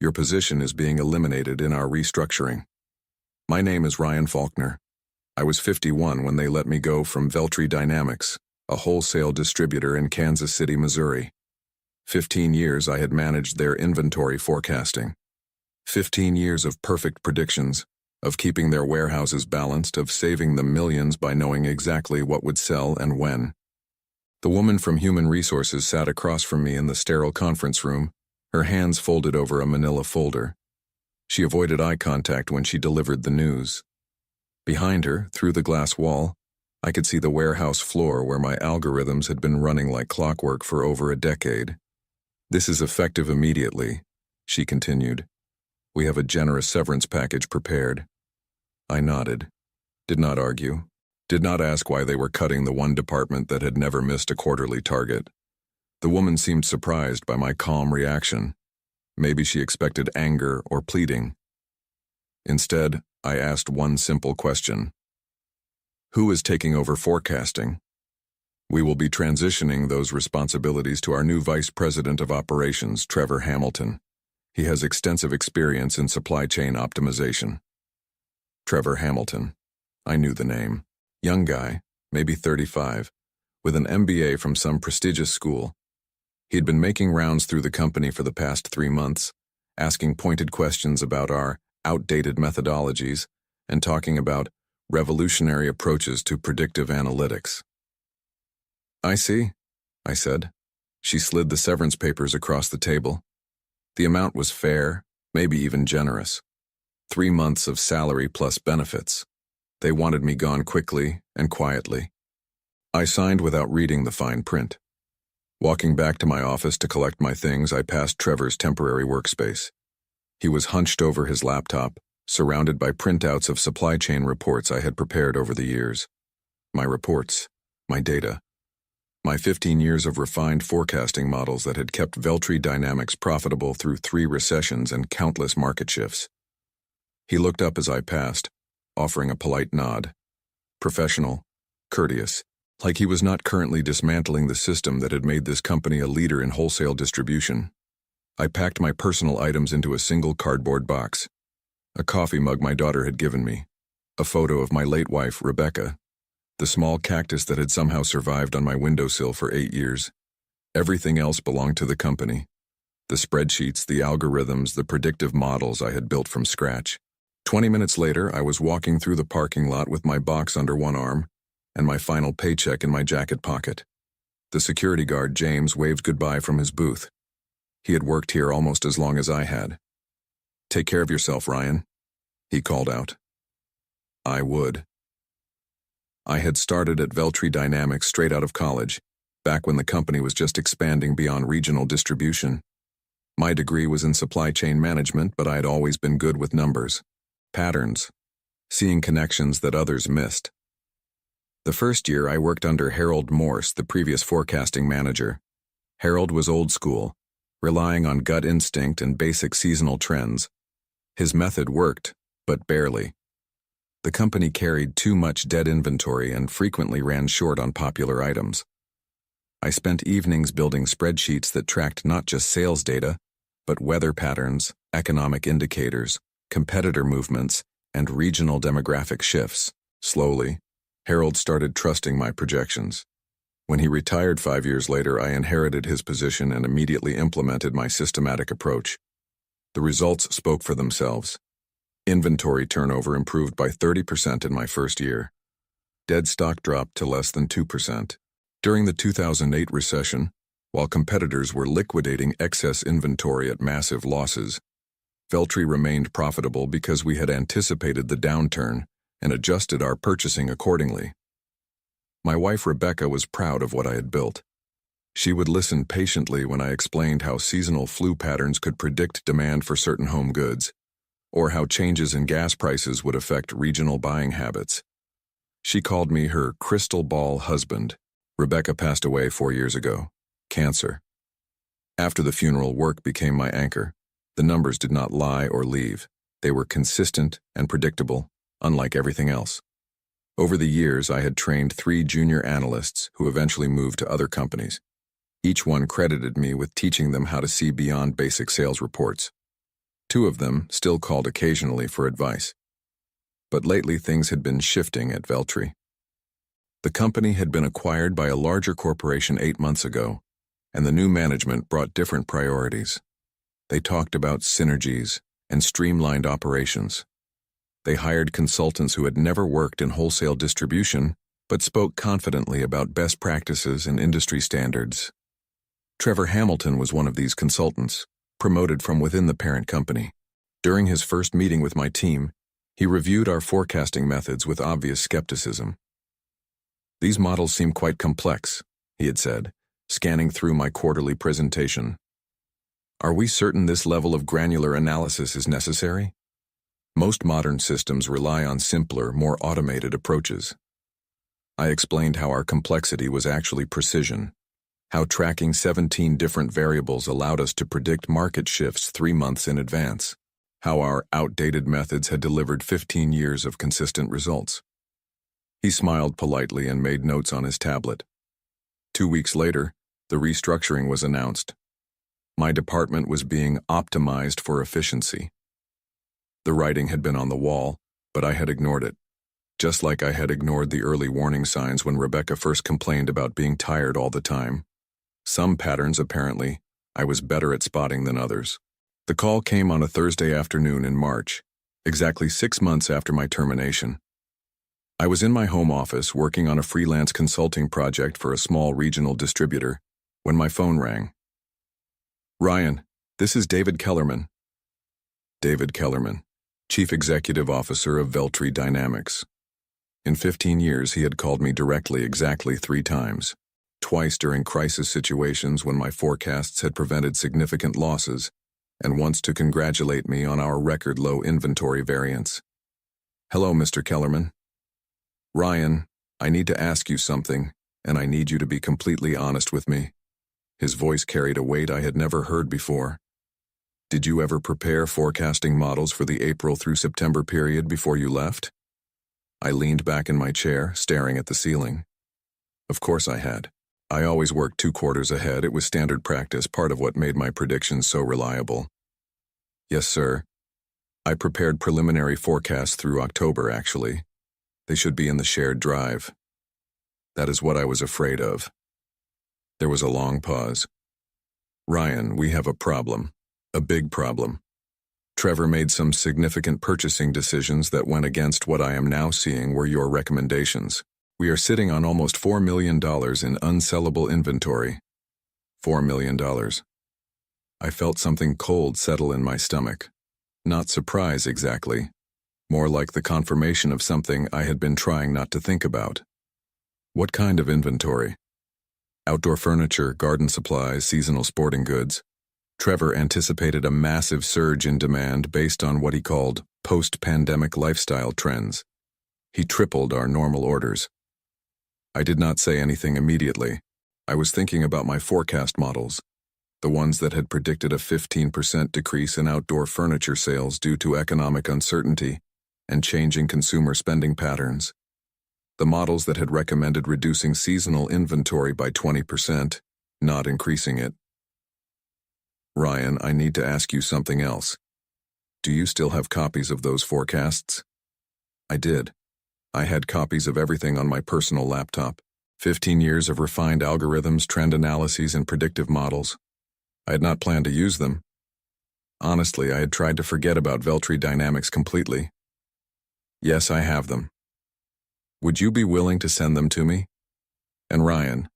Your position is being eliminated in our restructuring. My name is Ryan Faulkner. I was 51 when they let me go from Veltri Dynamics, a wholesale distributor in Kansas City, Missouri. 15 years I had managed their inventory forecasting. 15 years of perfect predictions, of keeping their warehouses balanced, of saving them millions by knowing exactly what would sell and when. The woman from Human Resources sat across from me in the sterile conference room, her hands folded over a manila folder. She avoided eye contact when she delivered the news. Behind her, through the glass wall, I could see the warehouse floor where my algorithms had been running like clockwork for over a decade. "This is effective immediately," she continued. "We have a generous severance package prepared." I nodded, did not argue, did not ask why they were cutting the one department that had never missed a quarterly target. The woman seemed surprised by my calm reaction. Maybe she expected anger or pleading. Instead, I asked one simple question. Who is taking over forecasting? We will be transitioning those responsibilities to our new Vice President of Operations, Trevor Hamilton. He has extensive experience in supply chain optimization. Trevor Hamilton. I knew the name. Young guy, maybe 35, with an MBA from some prestigious school. He'd been making rounds through the company for the past 3 months, asking pointed questions about our outdated methodologies and talking about revolutionary approaches to predictive analytics. "I see," I said. She slid the severance papers across the table. The amount was fair, maybe even generous. 3 months of salary plus benefits. They wanted me gone quickly and quietly. I signed without reading the fine print. Walking back to my office to collect my things, I passed Trevor's temporary workspace. He was hunched over his laptop, surrounded by printouts of supply chain reports I had prepared over the years. My reports, my data, my 15 years of refined forecasting models that had kept Veltri Dynamics profitable through 3 recessions and countless market shifts. He looked up as I passed, offering a polite nod. Professional, courteous, like he was not currently dismantling the system that had made this company a leader in wholesale distribution. I packed my personal items into a single cardboard box. A coffee mug my daughter had given me, a photo of my late wife, Rebecca, the small cactus that had somehow survived on my windowsill for 8 years. Everything else belonged to the company. The spreadsheets, the algorithms, the predictive models I had built from scratch. 20 minutes later, I was walking through the parking lot with my box under one arm and my final paycheck in my jacket pocket. The security guard, James, waved goodbye from his booth. He had worked here almost as long as I had. "Take care of yourself, Ryan," he called out. I would. I had started at Veltri Dynamics straight out of college, back when the company was just expanding beyond regional distribution. My degree was in supply chain management, but I had always been good with numbers, patterns, seeing connections that others missed. The first year I worked under Harold Morse, the previous forecasting manager. Harold was old school, relying on gut instinct and basic seasonal trends. His method worked, but barely. The company carried too much dead inventory and frequently ran short on popular items. I spent evenings building spreadsheets that tracked not just sales data, but weather patterns, economic indicators, competitor movements, and regional demographic shifts. Slowly, Harold started trusting my projections. When he retired 5 years later, I inherited his position and immediately implemented my systematic approach. The results spoke for themselves. Inventory turnover improved by 30% in my first year. Dead stock dropped to less than 2%. During the 2008 recession, while competitors were liquidating excess inventory at massive losses, Veltri remained profitable because we had anticipated the downturn and adjusted our purchasing accordingly. My wife Rebecca was proud of what I had built. She would listen patiently when I explained how seasonal flu patterns could predict demand for certain home goods, or how changes in gas prices would affect regional buying habits. She called me her crystal ball husband. Rebecca passed away 4 years ago. Cancer. After the funeral, work became my anchor. The numbers did not lie or leave. They were consistent and predictable, unlike everything else. Over the years, I had trained 3 junior analysts who eventually moved to other companies. Each one credited me with teaching them how to see beyond basic sales reports. Two of them still called occasionally for advice. But lately things had been shifting at Veltri. The company had been acquired by a larger corporation 8 months ago, and the new management brought different priorities. They talked about synergies and streamlined operations. They hired consultants who had never worked in wholesale distribution, but spoke confidently about best practices and industry standards. Trevor Hamilton was one of these consultants, promoted from within the parent company. During his first meeting with my team, he reviewed our forecasting methods with obvious skepticism. "These models seem quite complex," he had said, scanning through my quarterly presentation. "Are we certain this level of granular analysis is necessary? Most modern systems rely on simpler, more automated approaches." I explained how our complexity was actually precision, how tracking 17 different variables allowed us to predict market shifts 3 months in advance, how our outdated methods had delivered 15 years of consistent results. He smiled politely and made notes on his tablet. 2 weeks later, the restructuring was announced. My department was being optimized for efficiency. The writing had been on the wall, but I had ignored it, just like I had ignored the early warning signs when Rebecca first complained about being tired all the time. Some patterns, apparently, I was better at spotting than others. The call came on a Thursday afternoon in March, exactly 6 months after my termination. I was in my home office working on a freelance consulting project for a small regional distributor when my phone rang. "Ryan, this is David Kellerman." David Kellerman, Chief Executive Officer of Veltri Dynamics. In 15 years, he had called me directly exactly 3 times. Twice during crisis situations when my forecasts had prevented significant losses, and once to congratulate me on our record low inventory variance. "Hello, Mr. Kellerman." "Ryan, I need to ask you something, and I need you to be completely honest with me." His voice carried a weight I had never heard before. "Did you ever prepare forecasting models for the April through September period before you left?" I leaned back in my chair, staring at the ceiling. Of course I had. I always worked 2 quarters ahead. It was standard practice, part of what made my predictions so reliable. "Yes, sir. I prepared preliminary forecasts through October, actually. They should be in the shared drive." "That is what I was afraid of." There was a long pause. "Ryan, we have a problem. A big problem. Trevor made some significant purchasing decisions that went against what I am now seeing were your recommendations. We are sitting on almost $4 million in unsellable inventory." $4 million. I felt something cold settle in my stomach. Not surprise exactly. More like the confirmation of something I had been trying not to think about. "What kind of inventory?" "Outdoor furniture, garden supplies, seasonal sporting goods." Trevor anticipated a massive surge in demand based on what he called post-pandemic lifestyle trends. He tripled our normal orders. I did not say anything immediately. I was thinking about my forecast models, the ones that had predicted a 15% decrease in outdoor furniture sales due to economic uncertainty and changing consumer spending patterns. The models that had recommended reducing seasonal inventory by 20%, not increasing it. "Ryan, I need to ask you something else. Do you still have copies of those forecasts?" I did. I had copies of everything on my personal laptop. 15 years of refined algorithms, trend analyses, and predictive models. I had not planned to use them. Honestly, I had tried to forget about Veltri Dynamics completely. "Yes, I have them. Would you be willing to send them to me? And Ryan,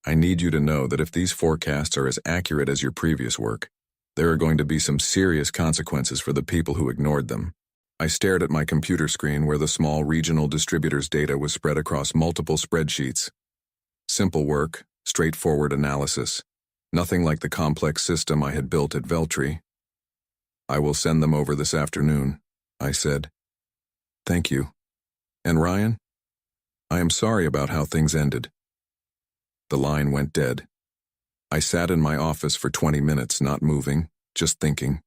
I need you to know that if these forecasts are as accurate as your previous work, there are going to be some serious consequences for the people who ignored them." I stared at my computer screen where the small regional distributor's data was spread across multiple spreadsheets. Simple work, straightforward analysis, nothing like the complex system I had built at Veltri. "I will send them over this afternoon," I said. "Thank you. And Ryan, I am sorry about how things ended." The line went dead. I sat in my office for 20 minutes, not moving, just thinking.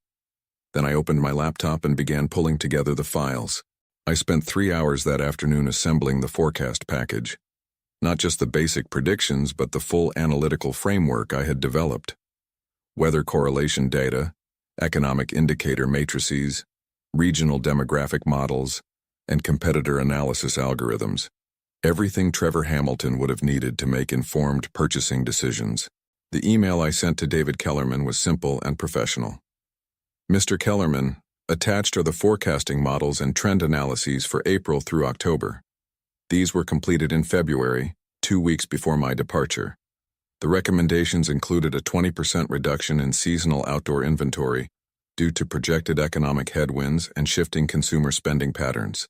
Then I opened my laptop and began pulling together the files. I spent 3 hours that afternoon assembling the forecast package. Not just the basic predictions, but the full analytical framework I had developed. Weather correlation data, economic indicator matrices, regional demographic models, and competitor analysis algorithms. Everything Trevor Hamilton would have needed to make informed purchasing decisions. The email I sent to David Kellerman was simple and professional. Mr. Kellerman, attached are the forecasting models and trend analyses for April through October. These were completed in February, 2 weeks before my departure. The recommendations included a 20% reduction in seasonal outdoor inventory due to projected economic headwinds and shifting consumer spending patterns.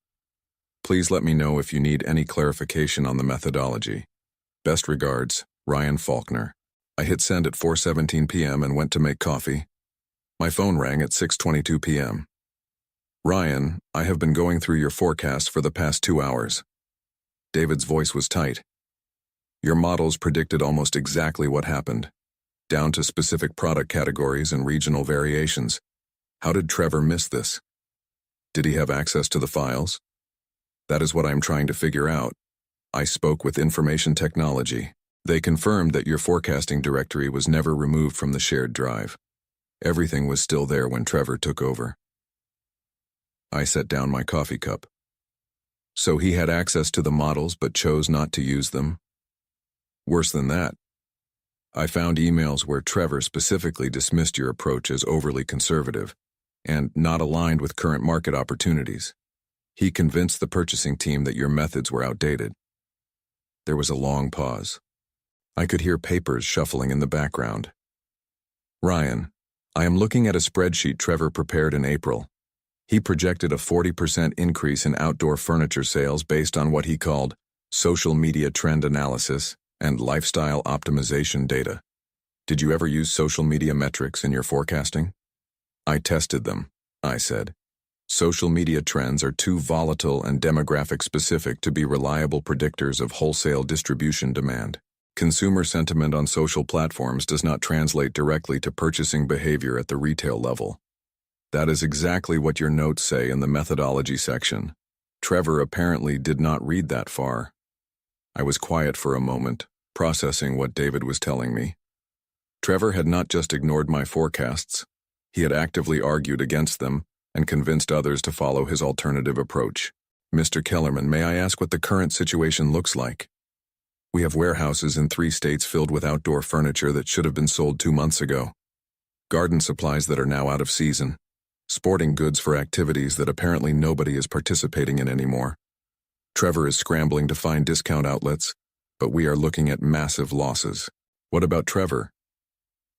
Please let me know if you need any clarification on the methodology. Best regards, Ryan Faulkner. I hit send at 4:17 p.m. and went to make coffee. My phone rang at 6:22 p.m. Ryan, I have been going through your forecast for the past 2 hours. David's voice was tight. Your models predicted almost exactly what happened, down to specific product categories and regional variations. How did Trevor miss this? Did he have access to the files? That is what I am trying to figure out. I spoke with information technology. They confirmed that your forecasting directory was never removed from the shared drive. Everything was still there when Trevor took over. I set down my coffee cup. So he had access to the models but chose not to use them? Worse than that, I found emails where Trevor specifically dismissed your approach as overly conservative and not aligned with current market opportunities. He convinced the purchasing team that your methods were outdated. There was a long pause. I could hear papers shuffling in the background. Ryan, I am looking at a spreadsheet Trevor prepared in April. He projected a 40% increase in outdoor furniture sales based on what he called social media trend analysis and lifestyle optimization data. Did you ever use social media metrics in your forecasting? I tested them, I said. Social media trends are too volatile and demographic specific to be reliable predictors of wholesale distribution demand. Consumer sentiment on social platforms does not translate directly to purchasing behavior at the retail level. That is exactly what your notes say in the methodology section. Trevor apparently did not read that far. I was quiet for a moment, processing what David was telling me. Trevor had not just ignored my forecasts. He had actively argued against them and convinced others to follow his alternative approach. Mr. Kellerman, may I ask what the current situation looks like? We have warehouses in 3 states filled with outdoor furniture that should have been sold 2 months ago. Garden supplies that are now out of season. Sporting goods for activities that apparently nobody is participating in anymore. Trevor is scrambling to find discount outlets, but we are looking at massive losses. What about Trevor?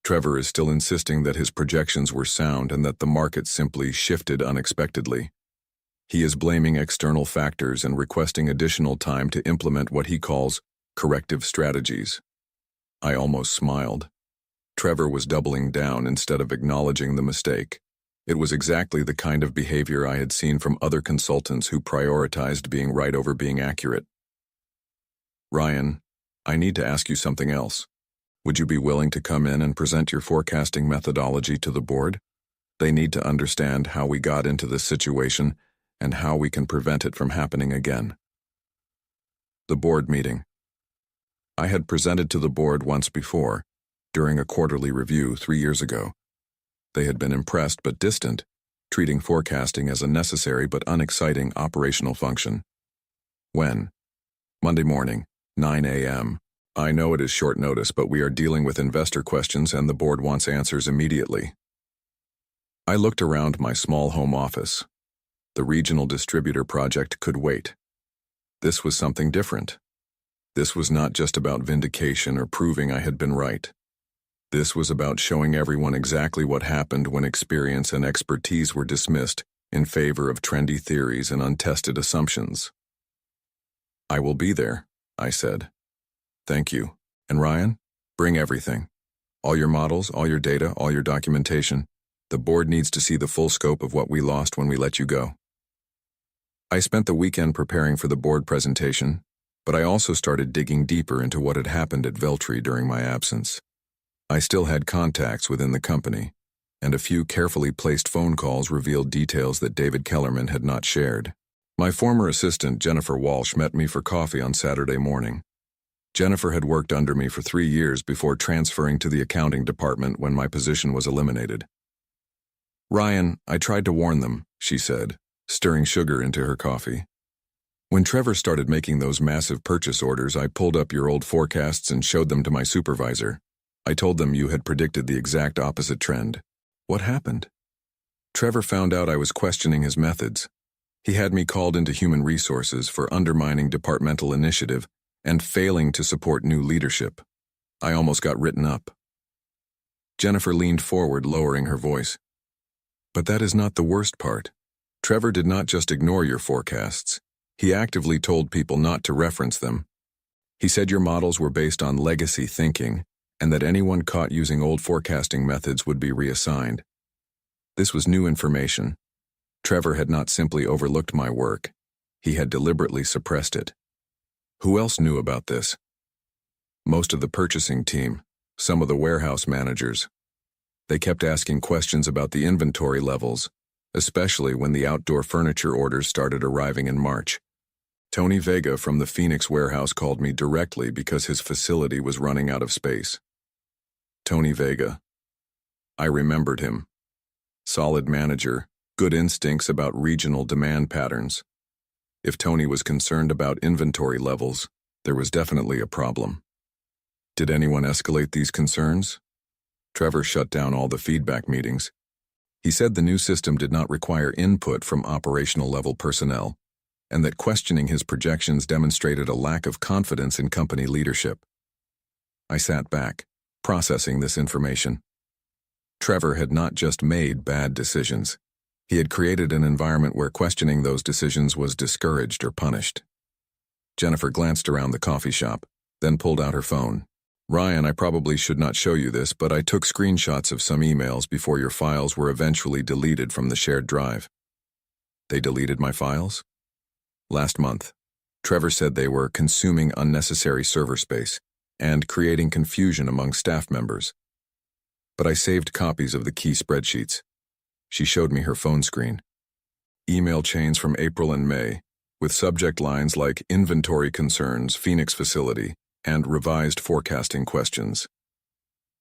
Trevor is still insisting that his projections were sound and that the market simply shifted unexpectedly. He is blaming external factors and requesting additional time to implement what he calls corrective strategies. I almost smiled. Trevor was doubling down instead of acknowledging the mistake. It was exactly the kind of behavior I had seen from other consultants who prioritized being right over being accurate. Ryan, I need to ask you something else. Would you be willing to come in and present your forecasting methodology to the board? They need to understand how we got into this situation and how we can prevent it from happening again. The board meeting. I had presented to the board once before, during a quarterly review 3 years ago. They had been impressed but distant, treating forecasting as a necessary but unexciting operational function. When? Monday morning, 9 a.m. I know it is short notice, but we are dealing with investor questions and the board wants answers immediately. I looked around my small home office. The regional distributor project could wait. This was something different. This was not just about vindication or proving I had been right. This was about showing everyone exactly what happened when experience and expertise were dismissed in favor of trendy theories and untested assumptions. I will be there, I said. Thank you. And Ryan, bring everything. All your models, all your data, all your documentation. The board needs to see the full scope of what we lost when we let you go. I spent the weekend preparing for the board presentation, but I also started digging deeper into what had happened at Veltri during my absence. I still had contacts within the company, and a few carefully placed phone calls revealed details that David Kellerman had not shared. My former assistant, Jennifer Walsh, met me for coffee on Saturday morning. Jennifer had worked under me for 3 years before transferring to the accounting department when my position was eliminated. Ryan, I tried to warn them, she said, stirring sugar into her coffee. When Trevor started making those massive purchase orders, I pulled up your old forecasts and showed them to my supervisor. I told them you had predicted the exact opposite trend. What happened? Trevor found out I was questioning his methods. He had me called into human resources for undermining departmental initiative and failing to support new leadership. I almost got written up. Jennifer leaned forward, lowering her voice. But that is not the worst part. Trevor did not just ignore your forecasts. He actively told people not to reference them. He said your models were based on legacy thinking and that anyone caught using old forecasting methods would be reassigned. This was new information. Trevor had not simply overlooked my work. He had deliberately suppressed it. Who else knew about this? Most of the purchasing team, some of the warehouse managers. They kept asking questions about the inventory levels, especially when the outdoor furniture orders started arriving in March. Tony Vega from the Phoenix warehouse called me directly because his facility was running out of space. Tony Vega. I remembered him. Solid manager, good instincts about regional demand patterns. If Tony was concerned about inventory levels, there was definitely a problem. Did anyone escalate these concerns? Trevor shut down all the feedback meetings. He said the new system did not require input from operational level personnel, and that questioning his projections demonstrated a lack of confidence in company leadership. I sat back, processing this information. Trevor had not just made bad decisions. He had created an environment where questioning those decisions was discouraged or punished. Jennifer glanced around the coffee shop, then pulled out her phone. Ryan, I probably should not show you this, but I took screenshots of some emails before your files were eventually deleted from the shared drive. They deleted my files? Last month, Trevor said they were consuming unnecessary server space and creating confusion among staff members. But I saved copies of the key spreadsheets. She showed me her phone screen. Email chains from April and May, with subject lines like inventory concerns, Phoenix facility, and revised forecasting questions.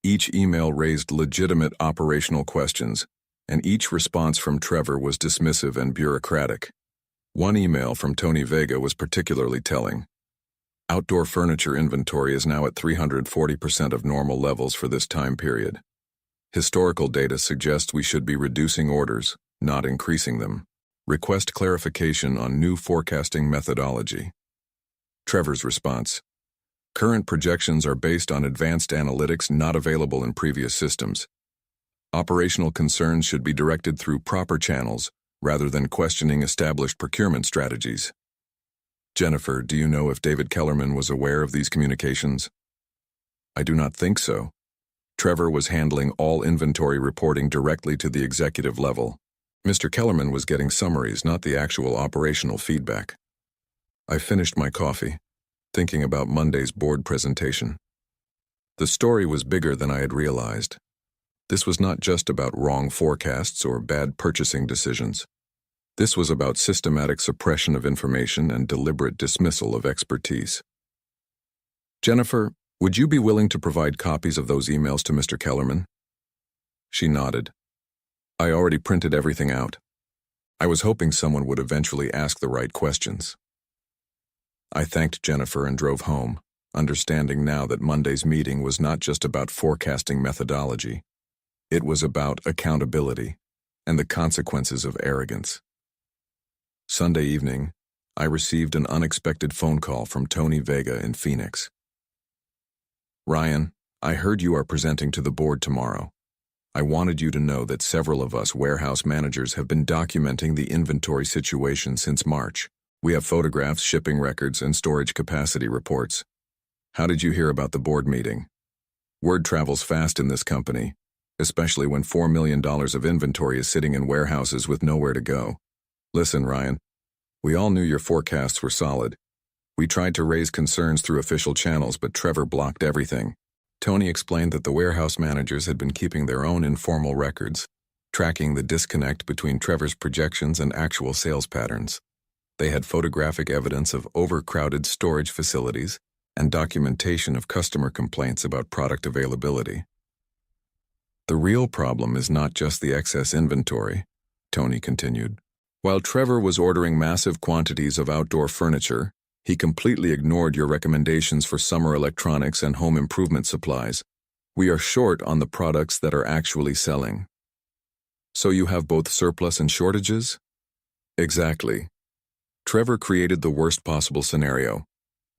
Each email raised legitimate operational questions, and each response from Trevor was dismissive and bureaucratic. One email from Tony Vega was particularly telling. Outdoor furniture inventory is now at 340% of normal levels for this time period. Historical data suggests we should be reducing orders, not increasing them. Request clarification on new forecasting methodology. Trevor's response. Current projections are based on advanced analytics not available in previous systems. Operational concerns should be directed through proper channels rather than questioning established procurement strategies. Jennifer, do you know if David Kellerman was aware of these communications? I do not think so. Trevor was handling all inventory reporting directly to the executive level. Mr. Kellerman was getting summaries, not the actual operational feedback. I finished my coffee, thinking about Monday's board presentation. The story was bigger than I had realized. This was not just about wrong forecasts or bad purchasing decisions. This was about systematic suppression of information and deliberate dismissal of expertise. Jennifer, would you be willing to provide copies of those emails to Mr. Kellerman? She nodded. I already printed everything out. I was hoping someone would eventually ask the right questions. I thanked Jennifer and drove home, understanding now that Monday's meeting was not just about forecasting methodology. It was about accountability and the consequences of arrogance. Sunday evening, I received an unexpected phone call from Tony Vega in Phoenix. Ryan, I heard you are presenting to the board tomorrow. I wanted you to know that several of us warehouse managers have been documenting the inventory situation since March. We have photographs, shipping records, and storage capacity reports. How did you hear about the board meeting? Word travels fast in this company, especially when $4 million of inventory is sitting in warehouses with nowhere to go. Listen, Ryan, we all knew your forecasts were solid. We tried to raise concerns through official channels, but Trevor blocked everything. Tony explained that the warehouse managers had been keeping their own informal records, tracking the disconnect between Trevor's projections and actual sales patterns. They had photographic evidence of overcrowded storage facilities and documentation of customer complaints about product availability. The real problem is not just the excess inventory, Tony continued. While Trevor was ordering massive quantities of outdoor furniture, he completely ignored your recommendations for summer electronics and home improvement supplies. We are short on the products that are actually selling. So you have both surplus and shortages? Exactly. Trevor created the worst possible scenario.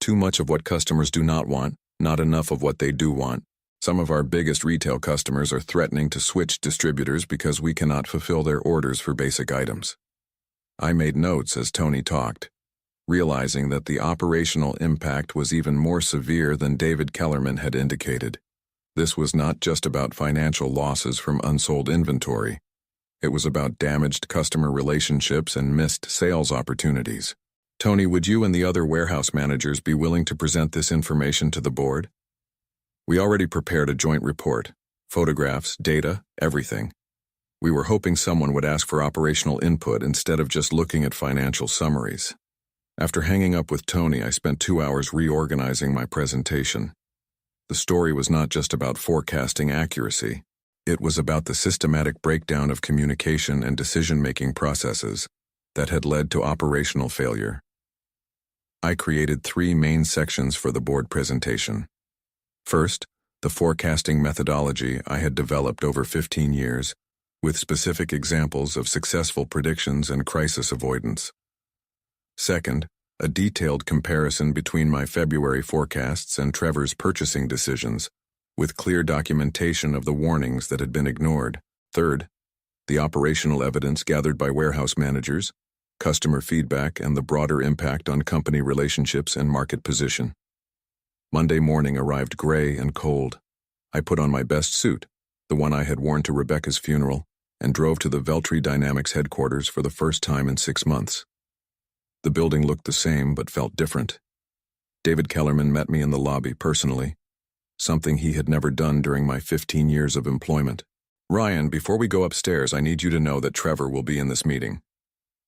Too much of what customers do not want, not enough of what they do want. Some of our biggest retail customers are threatening to switch distributors because we cannot fulfill their orders for basic items. I made notes as Tony talked, realizing that the operational impact was even more severe than David Kellerman had indicated. This was not just about financial losses from unsold inventory. It was about damaged customer relationships and missed sales opportunities. Tony, would you and the other warehouse managers be willing to present this information to the board? We already prepared a joint report, photographs, data, everything. We were hoping someone would ask for operational input instead of just looking at financial summaries. After hanging up with Tony, I spent 2 hours reorganizing my presentation. The story was not just about forecasting accuracy. It was about the systematic breakdown of communication and decision-making processes that had led to operational failure. I created 3 main sections for the board presentation. First, the forecasting methodology I had developed over 15 years, with specific examples of successful predictions and crisis avoidance. Second, a detailed comparison between my February forecasts and Trevor's purchasing decisions, with clear documentation of the warnings that had been ignored. Third, the operational evidence gathered by warehouse managers, customer feedback, and the broader impact on company relationships and market position. Monday morning arrived gray and cold. I put on my best suit, the one I had worn to Rebecca's funeral, and drove to the Veltri Dynamics headquarters for the first time in 6 months. The building looked the same but felt different. David Kellerman met me in the lobby personally, something he had never done during my 15 years of employment. Ryan, before we go upstairs, I need you to know that Trevor will be in this meeting.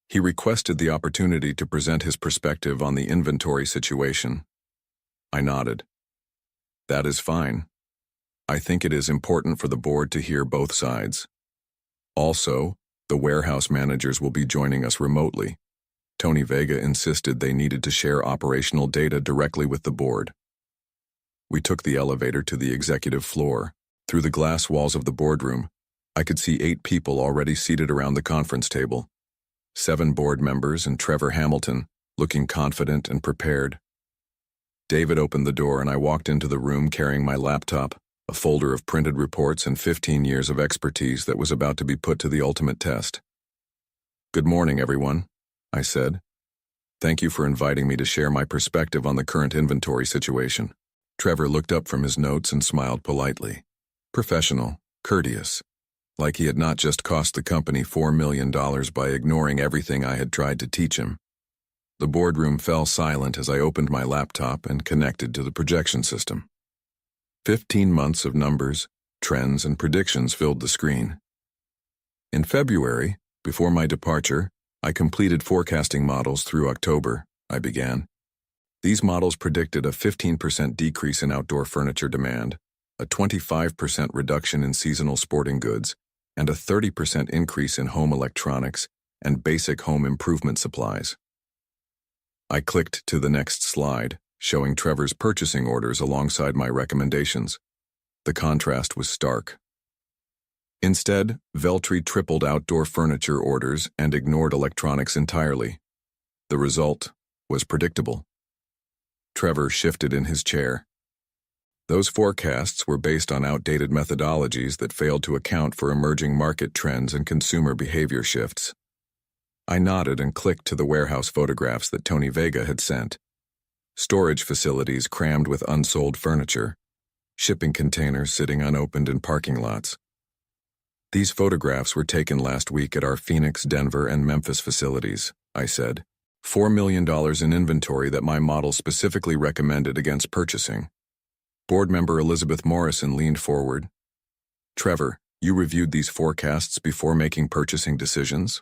He requested the opportunity to present his perspective on the inventory situation. I nodded. That is fine. I think it is important for the board to hear both sides. Also, the warehouse managers will be joining us remotely. Tony Vega insisted they needed to share operational data directly with the board. We took the elevator to the executive floor. Through the glass walls of the boardroom, I could see 8 people already seated around the conference table. 7 board members and Trevor Hamilton, looking confident and prepared. David opened the door and I walked into the room carrying my laptop, a folder of printed reports and 15 years of expertise that was about to be put to the ultimate test. Good morning, everyone, I said. Thank you for inviting me to share my perspective on the current inventory situation. Trevor looked up from his notes and smiled politely. Professional, courteous, like he had not just cost the company $4 million by ignoring everything I had tried to teach him. The boardroom fell silent as I opened my laptop and connected to the projection system. 15 months of numbers, trends, and predictions filled the screen. In February, before my departure, I completed forecasting models through October, I began. These models predicted a 15% decrease in outdoor furniture demand, a 25% reduction in seasonal sporting goods, and a 30% increase in home electronics and basic home improvement supplies. I clicked to the next slide, showing Trevor's purchasing orders alongside my recommendations. The contrast was stark. Instead, Veltri tripled outdoor furniture orders and ignored electronics entirely. The result was predictable. Trevor shifted in his chair. Those forecasts were based on outdated methodologies that failed to account for emerging market trends and consumer behavior shifts. I nodded and clicked to the warehouse photographs that Tony Vega had sent. Storage facilities crammed with unsold furniture, shipping containers sitting unopened in parking lots. These photographs were taken last week at our Phoenix, Denver, and Memphis facilities, I said. $4 million in inventory that my model specifically recommended against purchasing. Board member Elizabeth Morrison leaned forward. Trevor, you reviewed these forecasts before making purchasing decisions?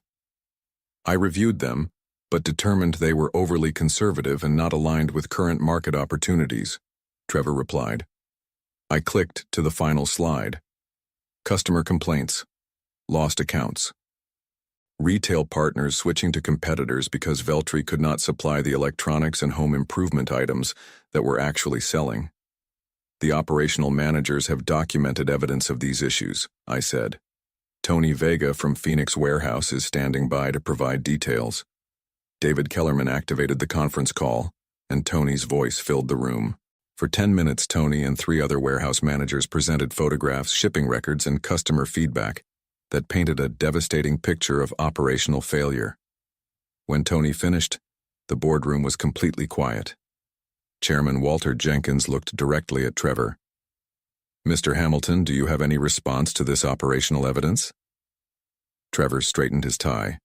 I reviewed them, but determined they were overly conservative and not aligned with current market opportunities, Trevor replied. I clicked to the final slide. Customer complaints, lost accounts. Retail partners switching to competitors because Veltri could not supply the electronics and home improvement items that were actually selling. The operational managers have documented evidence of these issues, I said. Tony Vega from Phoenix Warehouse is standing by to provide details. David Kellerman activated the conference call, and Tony's voice filled the room. For 10 minutes, Tony and 3 other warehouse managers presented photographs, shipping records, and customer feedback that painted a devastating picture of operational failure. When Tony finished, the boardroom was completely quiet. Chairman Walter Jenkins looked directly at Trevor. "Mr. Hamilton, do you have any response to this operational evidence?" Trevor straightened his tie.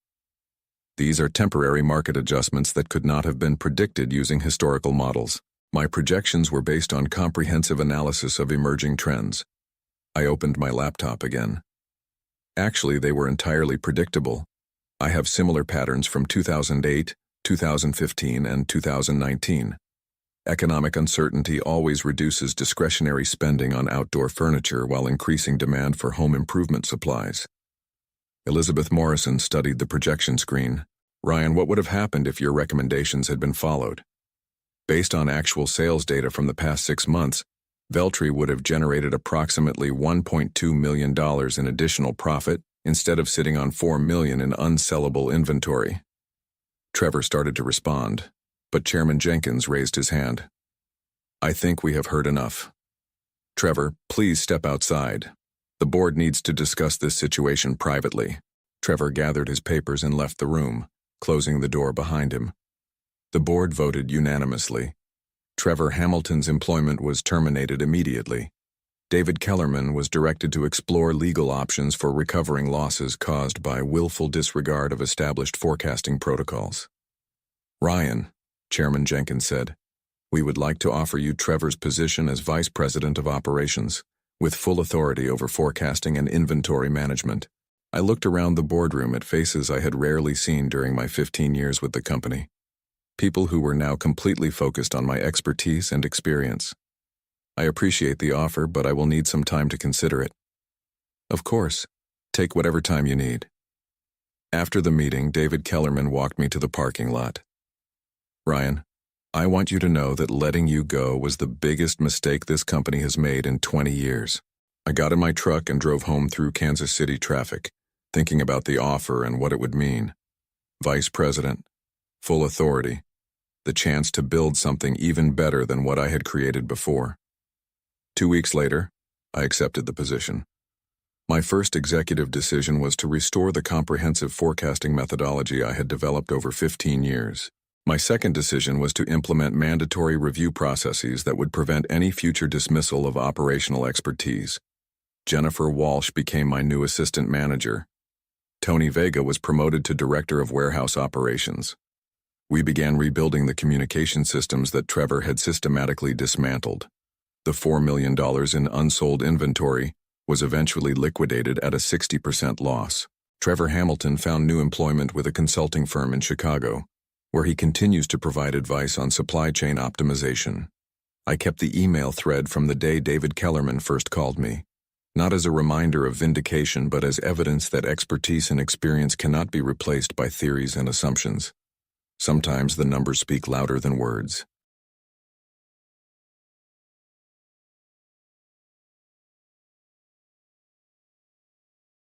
"These are temporary market adjustments that could not have been predicted using historical models. My projections were based on comprehensive analysis of emerging trends." I opened my laptop again. Actually, they were entirely predictable. I have similar patterns from 2008, 2015, and 2019. Economic uncertainty always reduces discretionary spending on outdoor furniture while increasing demand for home improvement supplies. Elizabeth Morrison studied the projection screen. "Ryan, what would have happened if your recommendations had been followed? Based on actual sales data from the past 6 months, Veltri would have generated approximately $1.2 million in additional profit instead of sitting on $4 million in unsellable inventory." Trevor started to respond, but Chairman Jenkins raised his hand. "I think we have heard enough. Trevor, please step outside. The board needs to discuss this situation privately." Trevor gathered his papers and left the room, closing the door behind him. The board voted unanimously. Trevor Hamilton's employment was terminated immediately. David Kellerman was directed to explore legal options for recovering losses caused by willful disregard of established forecasting protocols. "Ryan," Chairman Jenkins said, "we would like to offer you Trevor's position as Vice President of Operations, with full authority over forecasting and inventory management." I looked around the boardroom at faces I had rarely seen during my 15 years with the company. People who were now completely focused on my expertise and experience. "I appreciate the offer, but I will need some time to consider it." "Of course. Take whatever time you need." After the meeting, David Kellerman walked me to the parking lot. "Ryan, I want you to know that letting you go was the biggest mistake this company has made in 20 years. I got in my truck and drove home through Kansas City traffic, thinking about the offer and what it would mean. Vice President, full authority, the chance to build something even better than what I had created before. 2 weeks later, I accepted the position. My first executive decision was to restore the comprehensive forecasting methodology I had developed over 15 years. My second decision was to implement mandatory review processes that would prevent any future dismissal of operational expertise. Jennifer Walsh became my new assistant manager. Tony Vega was promoted to Director of Warehouse Operations. We began rebuilding the communication systems that Trevor had systematically dismantled. The $4 million in unsold inventory was eventually liquidated at a 60% loss. Trevor Hamilton found new employment with a consulting firm in Chicago, where he continues to provide advice on supply chain optimization. I kept the email thread from the day David Kellerman first called me, not as a reminder of vindication but as evidence that expertise and experience cannot be replaced by theories and assumptions. Sometimes the numbers speak louder than words.